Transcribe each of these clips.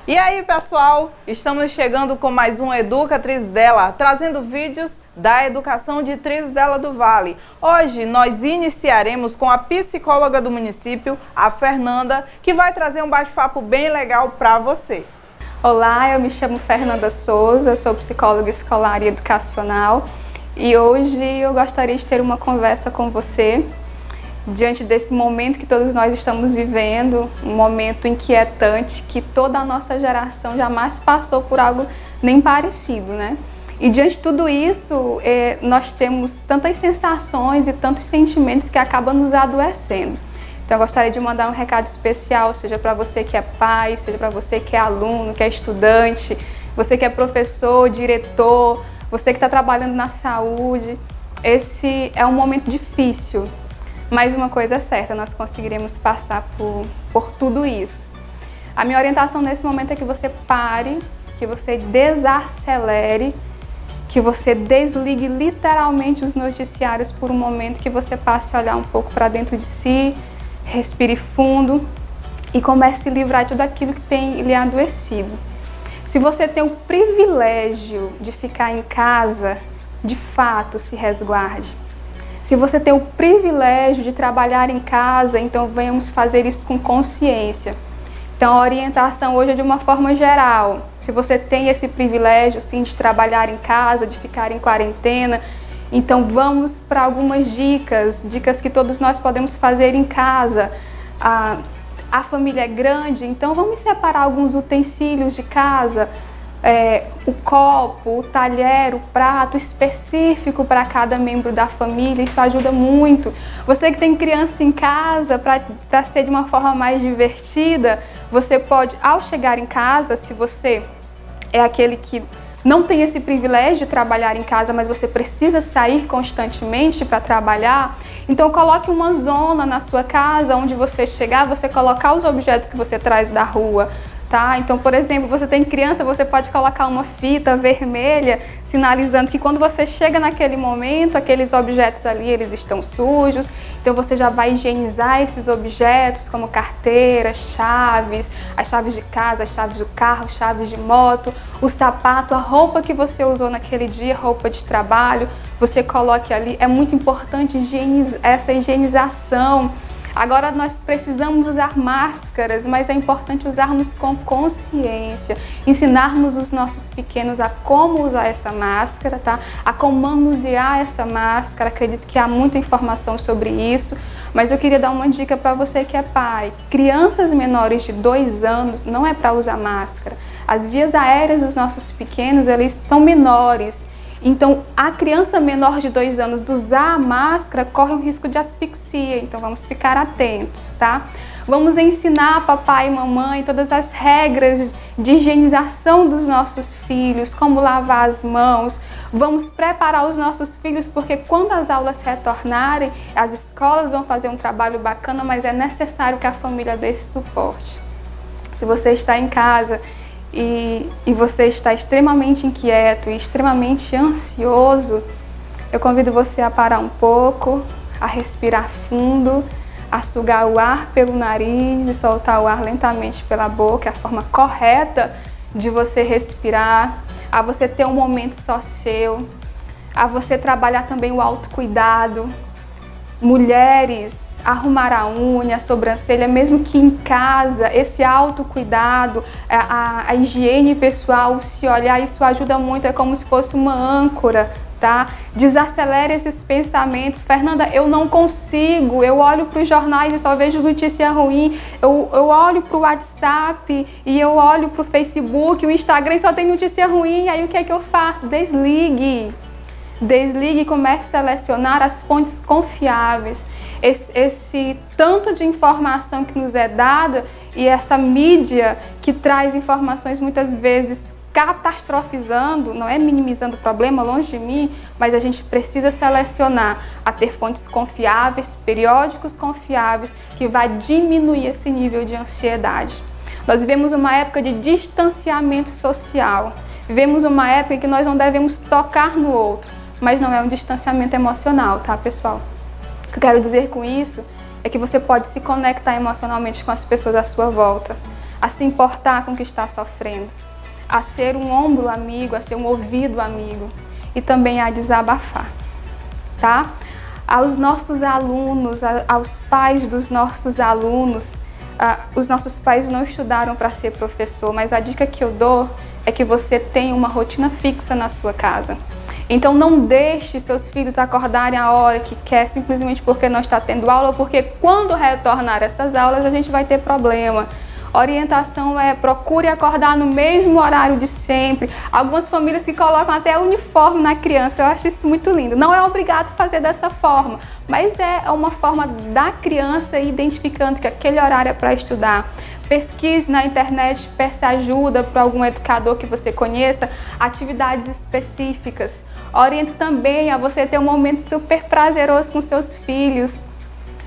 E aí, pessoal, estamos chegando com mais um Educa Trizidela, trazendo vídeos da educação de Trizidela do Vale. Hoje nós iniciaremos com a psicóloga do município, a Fernanda, que vai trazer um bate-papo bem legal para você. Olá, eu me chamo Fernanda Souza, sou psicóloga escolar e educacional e hoje eu gostaria de ter uma conversa com você diante desse momento que todos nós estamos vivendo, um momento inquietante que toda a nossa geração jamais passou por algo nem parecido, né? E diante de tudo isso, nós temos tantas sensações e tantos sentimentos que acabam nos adoecendo. Então eu gostaria de mandar um recado especial, seja para você que é pai, seja para você que é aluno, que é estudante, você que é professor, diretor, você que está trabalhando na saúde. Esse é um momento difícil, mas uma coisa é certa, nós conseguiremos passar por tudo isso. A minha orientação nesse momento é que você pare, que você desacelere, que você desligue literalmente os noticiários por um momento, que você passe a olhar um pouco para dentro de si, respire fundo e comece a se livrar de tudo aquilo que tem lhe adoecido. Se você tem o privilégio de ficar em casa, de fato se resguarde. Se você tem o privilégio de trabalhar em casa, então venhamos fazer isso com consciência. Então a orientação hoje é de uma forma geral. Se você tem esse privilégio sim de trabalhar em casa, de ficar em quarentena, então vamos para algumas dicas que todos nós podemos fazer em casa. A família é grande, então vamos separar alguns utensílios de casa, o copo, o talher, o prato específico para cada membro da família, isso ajuda muito. Você que tem criança em casa, para ser de uma forma mais divertida, você pode, ao chegar em casa, se você é aquele que não tem esse privilégio de trabalhar em casa, mas você precisa sair constantemente para trabalhar, então coloque uma zona na sua casa onde você chegar, você colocar os objetos que você traz da rua, tá? Então, por exemplo, você tem criança, você pode colocar uma fita vermelha sinalizando que quando você chega naquele momento, aqueles objetos ali, eles estão sujos. Então você já vai higienizar esses objetos como carteiras, chaves, as chaves de casa, as chaves do carro, chaves de moto, o sapato, a roupa que você usou naquele dia, roupa de trabalho, você coloque ali. É muito importante essa higienização. Agora nós precisamos usar máscaras, mas é importante usarmos com consciência, ensinarmos os nossos pequenos a como usar essa máscara, tá? A como manusear essa máscara. Acredito que há muita informação sobre isso, mas eu queria dar uma dica para você que é pai. Crianças menores de 2 anos não é para usar máscara. As vias aéreas dos nossos pequenos, eles são menores. Então, a criança menor de 2 anos de usar a máscara corre o risco de asfixia, então vamos ficar atentos, tá? Vamos ensinar papai e mamãe todas as regras de higienização dos nossos filhos, como lavar as mãos. Vamos preparar os nossos filhos, porque quando as aulas retornarem, as escolas vão fazer um trabalho bacana, mas é necessário que a família dê esse suporte. Se você está em casa e você está extremamente inquieto e extremamente ansioso, eu convido você a parar um pouco, a respirar fundo, a sugar o ar pelo nariz e soltar o ar lentamente pela boca, é a forma correta de você respirar, a você ter um momento só seu, a você trabalhar também o autocuidado. Mulheres, arrumar a unha, a sobrancelha, mesmo que em casa, esse autocuidado, a higiene pessoal, se olhar, isso ajuda muito, é como se fosse uma âncora, tá? Desacelere esses pensamentos. Fernanda, eu não consigo, eu olho para os jornais e só vejo notícia ruim, eu olho para o WhatsApp e eu olho para o Facebook, o Instagram e só tem notícia ruim, aí o que é que eu faço? Desligue e comece a selecionar as fontes confiáveis. Esse tanto de informação que nos é dada e essa mídia que traz informações muitas vezes catastrofizando, não é minimizando o problema, longe de mim, mas a gente precisa selecionar a ter fontes confiáveis, periódicos confiáveis, que vai diminuir esse nível de ansiedade. Nós vivemos uma época de distanciamento social, vivemos uma época em que nós não devemos tocar no outro, mas não é um distanciamento emocional, tá, pessoal? O que eu quero dizer com isso é que você pode se conectar emocionalmente com as pessoas à sua volta. a se importar com o que está sofrendo, a ser um ombro amigo, a ser um ouvido amigo e também a desabafar, tá? Aos nossos alunos, aos pais dos nossos alunos, os nossos pais não estudaram para ser professor, mas a dica que eu dou é que você tenha uma rotina fixa na sua casa. Então não deixe seus filhos acordarem a hora que quer, simplesmente porque não está tendo aula, porque quando retornar essas aulas a gente vai ter problema. Orientação é procure acordar no mesmo horário de sempre. Algumas famílias que colocam até uniforme na criança, eu acho isso muito lindo. Não é obrigado a fazer dessa forma, mas é uma forma da criança ir identificando que aquele horário é para estudar. Pesquise na internet, peça ajuda para algum educador que você conheça, atividades específicas. Oriento também a você ter um momento super prazeroso com seus filhos.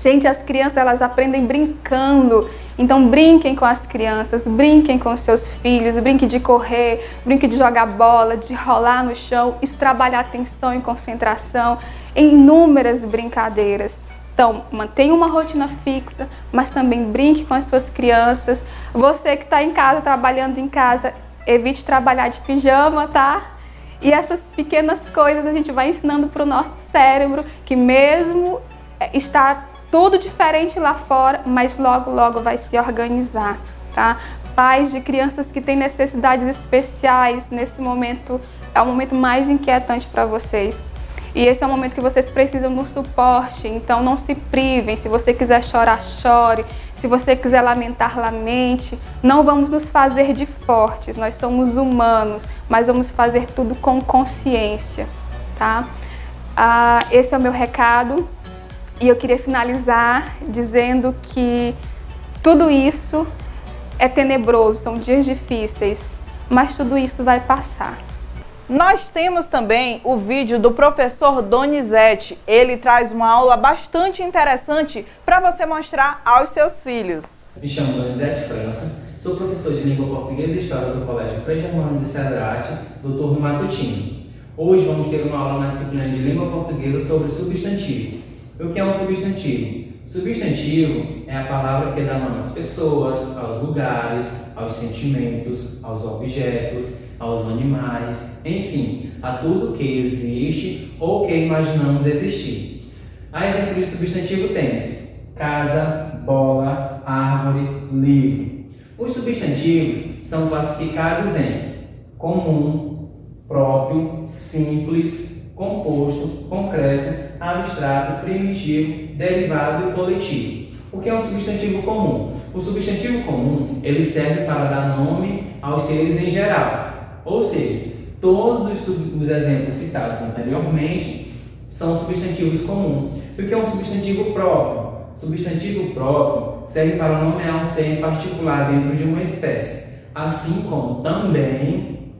Gente, as crianças elas aprendem brincando, então brinquem com as crianças, brinquem com os seus filhos, brinque de correr, brinque de jogar bola, de rolar no chão. Isso trabalha atenção e concentração em inúmeras brincadeiras. Então, mantenha uma rotina fixa, mas também brinque com as suas crianças. Você que está em casa, trabalhando em casa, evite trabalhar de pijama, tá? E essas pequenas coisas a gente vai ensinando para o nosso cérebro que mesmo está tudo diferente lá fora, mas logo, logo vai se organizar, tá? Pais de crianças que têm necessidades especiais, nesse momento é o momento mais inquietante para vocês. E esse é o momento que vocês precisam do suporte, então não se privem. Se você quiser chorar, chore. Se você quiser lamentar, lamente. Não vamos nos fazer de fortes, nós somos humanos, mas vamos fazer tudo com consciência, tá? Esse é o meu recado e eu queria finalizar dizendo que tudo isso é tenebroso, são dias difíceis, mas tudo isso vai passar. Nós temos também o vídeo do professor Donizete. Ele traz uma aula bastante interessante para você mostrar aos seus filhos. Me chamo Donizete França, sou professor de Língua Portuguesa e História do Colégio Frei Germano de Cedrate, do turno matutino. Hoje vamos ter uma aula na disciplina de Língua Portuguesa sobre substantivo. O que é um substantivo? Substantivo é a palavra que dá nome às pessoas, aos lugares, aos sentimentos, aos objetos, aos animais, enfim, a tudo que existe ou que imaginamos existir. A exemplo de substantivo temos casa, bola, árvore, livro. Os substantivos são classificados em comum, próprio, simples, composto, concreto, abstrato, primitivo, derivado e coletivo. O que é um substantivo comum? O substantivo comum ele serve para dar nome aos seres em geral. Ou seja, todos os exemplos citados anteriormente são substantivos comuns. E o que é um substantivo próprio? Substantivo próprio serve para nomear um ser em particular dentro de uma espécie, assim como também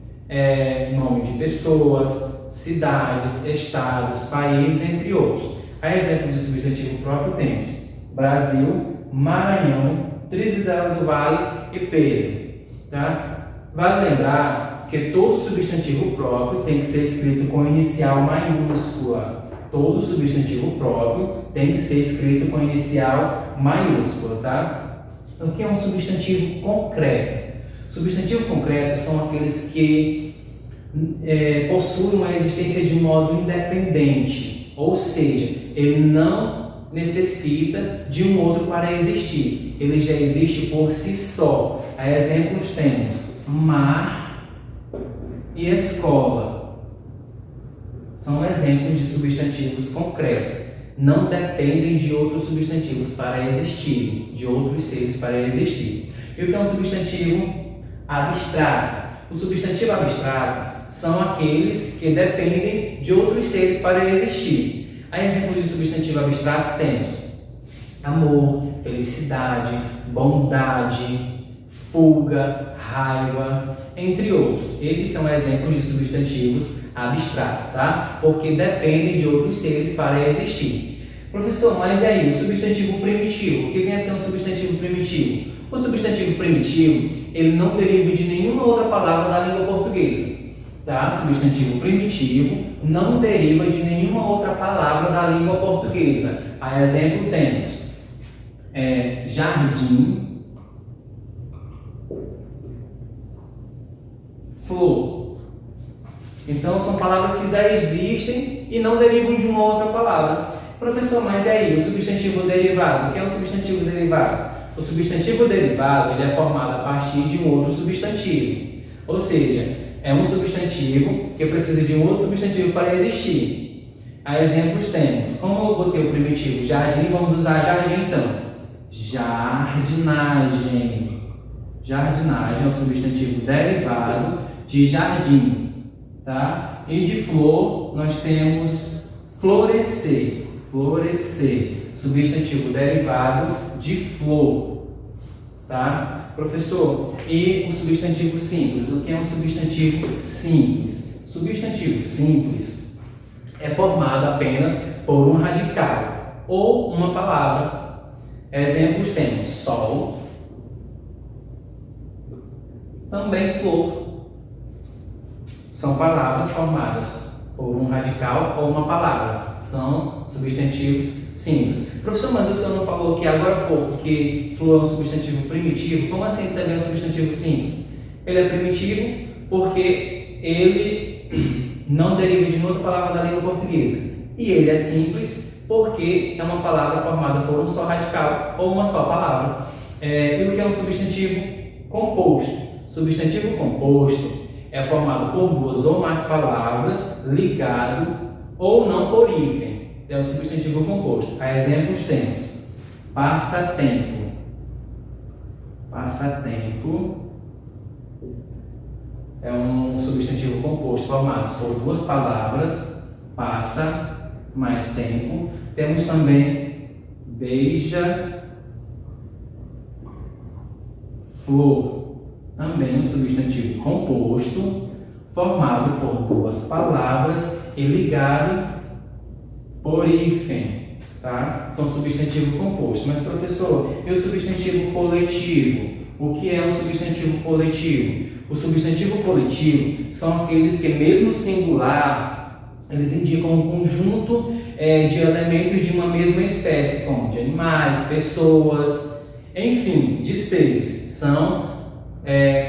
nome de pessoas, cidades, estados, países, entre outros. A exemplo de substantivo próprio temos Brasil, Maranhão, Trizidela do Vale e Pedro. Tá? Vale lembrar que todo substantivo próprio tem que ser escrito com inicial maiúscula. Todo substantivo próprio tem que ser escrito com inicial maiúscula, tá? O que é um substantivo concreto? Substantivo concreto são aqueles que possuem uma existência de modo independente, ou seja, ele não necessita de um outro para existir, ele já existe por si só. A exemplos temos mar e escola. São exemplos de substantivos concretos. Não dependem de outros substantivos para existir, de outros seres para existir. E o que é um substantivo abstrato? O substantivo abstrato são aqueles que dependem de outros seres para existir. A exemplo de substantivo abstrato temos amor, felicidade, bondade, fuga, raiva, entre outros. Esses são exemplos de substantivos abstratos, tá? Porque dependem de outros seres para existir. Professor, mas aí, o substantivo primitivo, o que vem a ser um substantivo primitivo? O substantivo primitivo, ele não deriva de nenhuma outra palavra da língua portuguesa, tá? Substantivo primitivo não deriva de nenhuma outra palavra da língua portuguesa. A exemplo temos jardim, flor. Então, são palavras que já existem e não derivam de uma outra palavra. Professor, mas e aí, o substantivo derivado? O que é um substantivo derivado? O substantivo derivado ele é formado a partir de um outro substantivo. Ou seja, é um substantivo que precisa de um outro substantivo para existir. A exemplos temos. Como eu botei o primitivo jardim, vamos usar jardim então. Jardinagem. Jardinagem é um substantivo derivado de jardim. Tá? E de flor, nós temos florescer. Florescer. Substantivo derivado de flor. Tá? Professor, e o substantivo simples? O que é um substantivo simples? Substantivo simples é formado apenas por um radical ou uma palavra. Exemplos temos sol, também flor. São palavras formadas por um radical ou uma palavra. São substantivos simples. Professor, mas o senhor não falou que agora há pouco que flor é um substantivo primitivo? Como assim também é um substantivo simples? Ele é primitivo porque ele não deriva de outra palavra da língua portuguesa. E ele é simples porque é uma palavra formada por um só radical ou uma só palavra. E o que é um substantivo composto? Substantivo composto é formado por duas ou mais palavras, ligado ou não por hífen. É um substantivo composto. A exemplos temos passatempo. Passatempo é um substantivo composto formado por duas palavras, passa mais tempo. Temos também beija-flor. Também um substantivo composto, formado por duas palavras e ligado por hífen, tá? São substantivo composto. Mas, professor, e o substantivo coletivo? O que é um substantivo coletivo? O substantivo coletivo são aqueles que, mesmo singular, eles indicam um conjunto de elementos de uma mesma espécie, como de animais, pessoas, enfim, de seres. São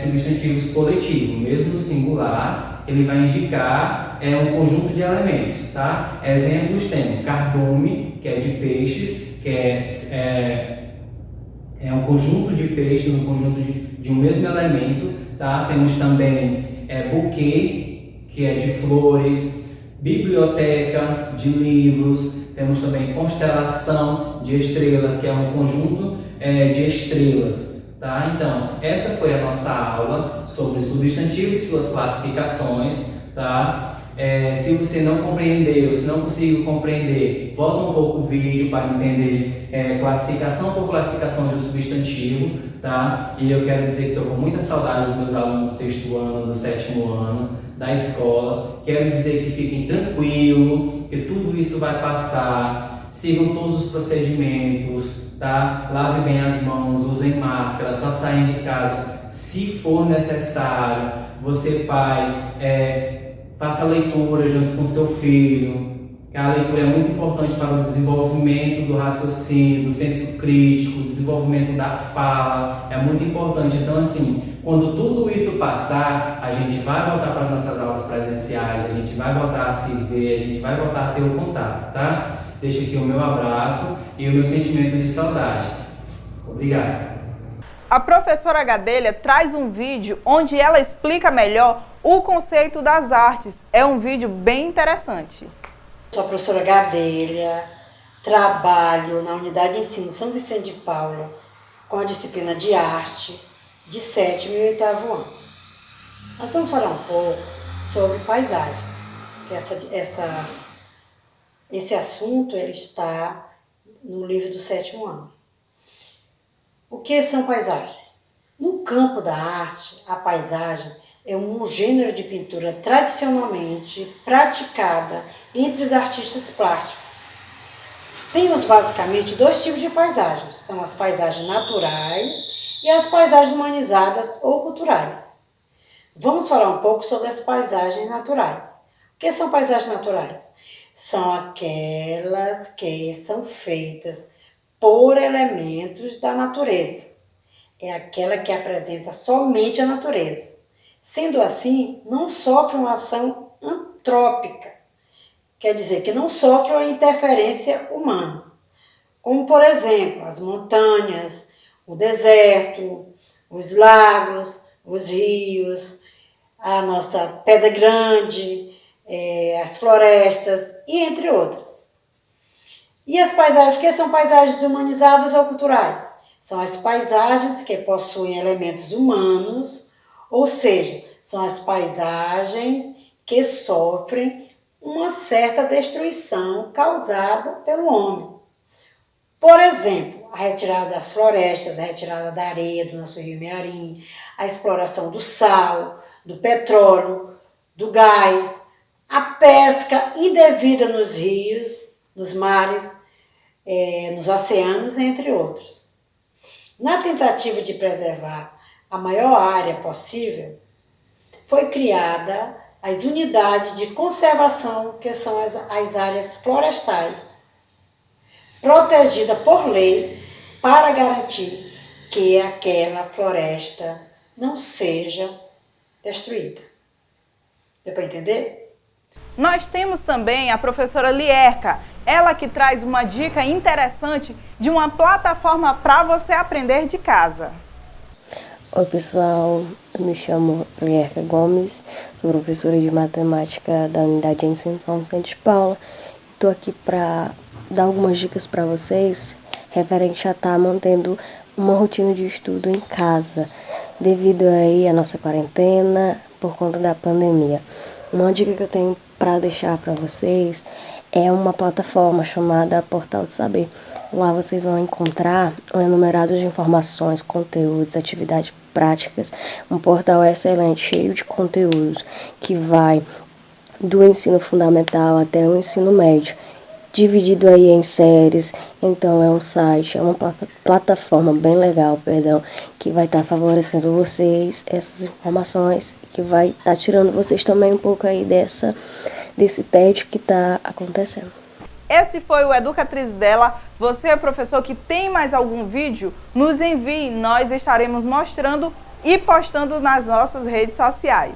substantivos coletivos, mesmo no singular, ele vai indicar um conjunto de elementos, tá? Exemplos temos cardume, que é de peixes, que é um conjunto de peixes, um conjunto de um mesmo elemento, tá? Temos também buquê, que é de flores, biblioteca, de livros, temos também constelação de estrela, que é um conjunto de estrelas. Tá? Então, essa foi a nossa aula sobre substantivo e suas classificações. Tá? Se você não compreendeu, se não conseguiu compreender, volta um pouco o vídeo para entender classificação por classificação de um substantivo. Tá? E eu quero dizer que estou com muita saudade dos meus alunos do 6º ano, do 7º ano, da escola. Quero dizer que fiquem tranquilos, que tudo isso vai passar, sigam todos os procedimentos. Tá? Lave bem as mãos, usem máscara, só saem de casa se for necessário. Você, pai, faça a leitura junto com seu filho. A leitura é muito importante para o desenvolvimento do raciocínio, do senso crítico, do desenvolvimento da fala. É muito importante. Então, assim, quando tudo isso passar, a gente vai voltar para as nossas aulas presenciais, a gente vai voltar a se ver, a gente vai voltar a ter o contato, tá? Deixo aqui o meu abraço e o meu sentimento de saudade. Obrigado. A professora Gadelha traz um vídeo onde ela explica melhor o conceito das artes. É um vídeo bem interessante. Sou a professora Gadelha, trabalho na Unidade de Ensino São Vicente de Paula com a disciplina de arte de 7º e 8º ano. Nós vamos falar um pouco sobre paisagem, que esse assunto ele está no livro do 7º ano. O que são paisagens? No campo da arte, a paisagem é um gênero de pintura tradicionalmente praticada entre os artistas plásticos. Temos basicamente dois tipos de paisagens, são as paisagens naturais e as paisagens humanizadas ou culturais. Vamos falar um pouco sobre as paisagens naturais. O que são paisagens naturais? São aquelas que são feitas por elementos da natureza. É aquela que apresenta somente a natureza. Sendo assim, não sofrem uma ação antrópica, quer dizer que não sofrem a interferência humana, como por exemplo as montanhas, o deserto, os lagos, os rios, a nossa Pedra Grande, as florestas e entre outras. E as paisagens, o que são paisagens humanizadas ou culturais? São as paisagens que possuem elementos humanos, ou seja, são as paisagens que sofrem uma certa destruição causada pelo homem. Por exemplo, a retirada das florestas, a retirada da areia do nosso rio Mearim, a exploração do sal, do petróleo, do gás, a pesca indevida nos rios, nos mares, nos oceanos, entre outros. Na tentativa de preservar a maior área possível, foi criada as unidades de conservação, que são as áreas florestais, protegida por lei para garantir que aquela floresta não seja destruída. Deu para entender? Nós temos também a professora Lierka, ela que traz uma dica interessante de uma plataforma para você aprender de casa. Oi pessoal, eu me chamo Lierka Gomes, sou professora de matemática da unidade de ensino São Vicente de Paula. Estou aqui para dar algumas dicas para vocês referente a estar mantendo uma rotina de estudo em casa, devido aí à nossa quarentena por conta da pandemia. Uma dica que eu tenho para deixar para vocês é uma plataforma chamada Portal do Saber. Lá vocês vão encontrar um enumerado de informações, conteúdos, atividades práticas. Um portal excelente, cheio de conteúdos, que vai do ensino fundamental até o ensino médio, dividido aí em séries. Então é um site, é uma plataforma bem legal, que vai estar favorecendo vocês essas informações, que vai estar tirando vocês também um pouco aí desse tédio que está acontecendo. Esse foi o Educatriz dela. Você, professor, que tem mais algum vídeo, nos envie. Nós estaremos mostrando e postando nas nossas redes sociais.